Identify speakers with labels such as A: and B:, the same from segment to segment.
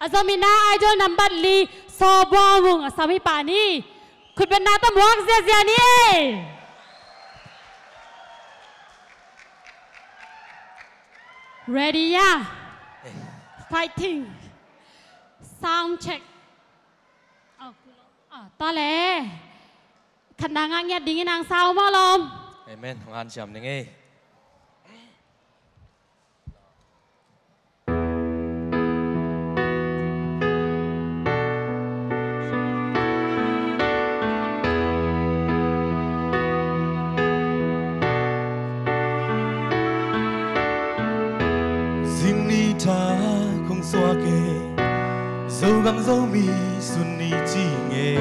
A: azamina idol number li sobomung asami pani khutben na ta muak zia ni ready ya fighting sound check ta le khăn đang ngang nghe đinh ngang sao mà lom
B: amen ngan chậm này nghe
C: không xóa kề dấu gắng dấu mi xuân ni chỉ nghe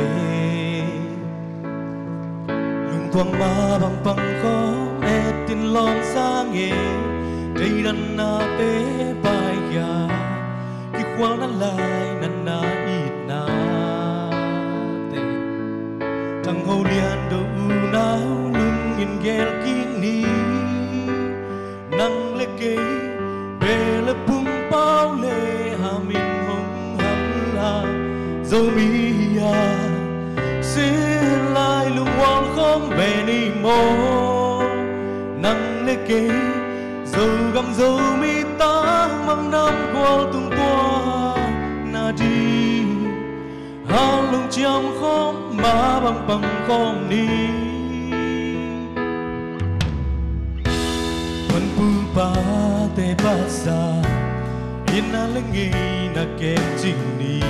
C: lùng thoáng ba bằng bằng khó e tin lon xa nghe đây đàn na bé bài ya khi khoang năn lại năn na ít na tê thằng hậu liền đâu náo lưng nhìn ghel kín ni nắng lê kê về lớp bung bao lệ hà mình hồng hẳn là dấu mi à xin lại lùng hoang không về ni mô nắng lê kê dấu găm dấu mi ta mang năm qua tung toa na đi hà lùng chiam không má bằng bằng không đi vẫn pu ba te basa ina lengi na kenjini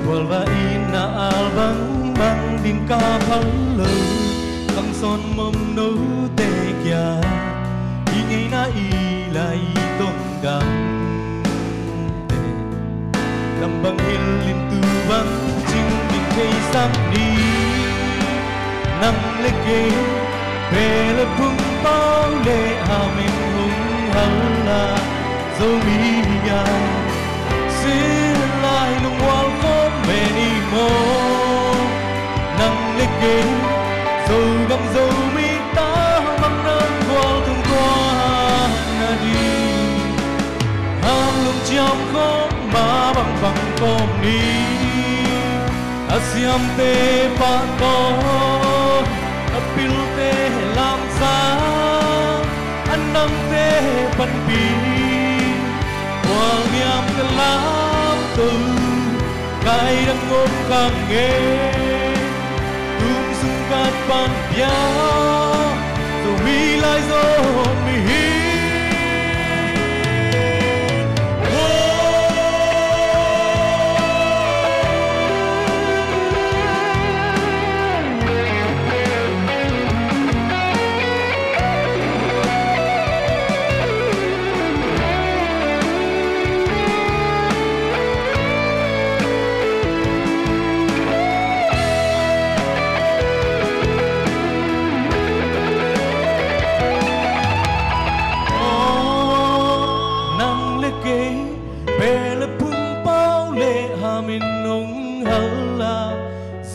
C: walva ina albang bang din ka phallo kang son mom no te kya ingai na ilai tong dam te lambang hilin tu bang ching din kay sam ni nang leke về lớp bung bao lệ hà mình hùng hăng là dấu mi ya xin lại lùng hoang không về đi mô nắng lê kê dấu găm dấu mi ta mang nắng qua thông qua na đi ham lùng chiam không má bằng bằng không đi asiam te pa to apil te làm sao anh nâng te bận bì hoàng niệm cái lắm từ cái đang ngôn càng nghe tung dung cát ban bia rồi mi lại rồi mi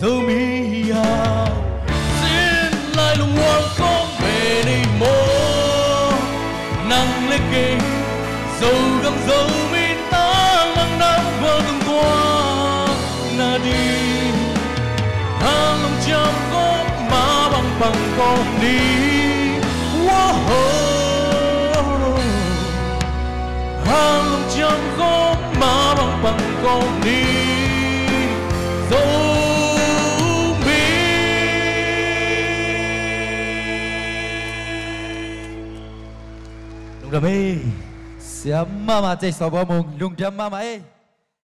C: dấu mi à xin lại lùng hoang không về đây mô nắng lê kê dấu găm dấu mi ta mang năm qua từng qua na đi hà lòng chạm có má bằng bằng con đi hà lòng chạm có má bằng bằng con đi dấu
D: Rồi mi, siapa mama cek sobo mung lung jam mama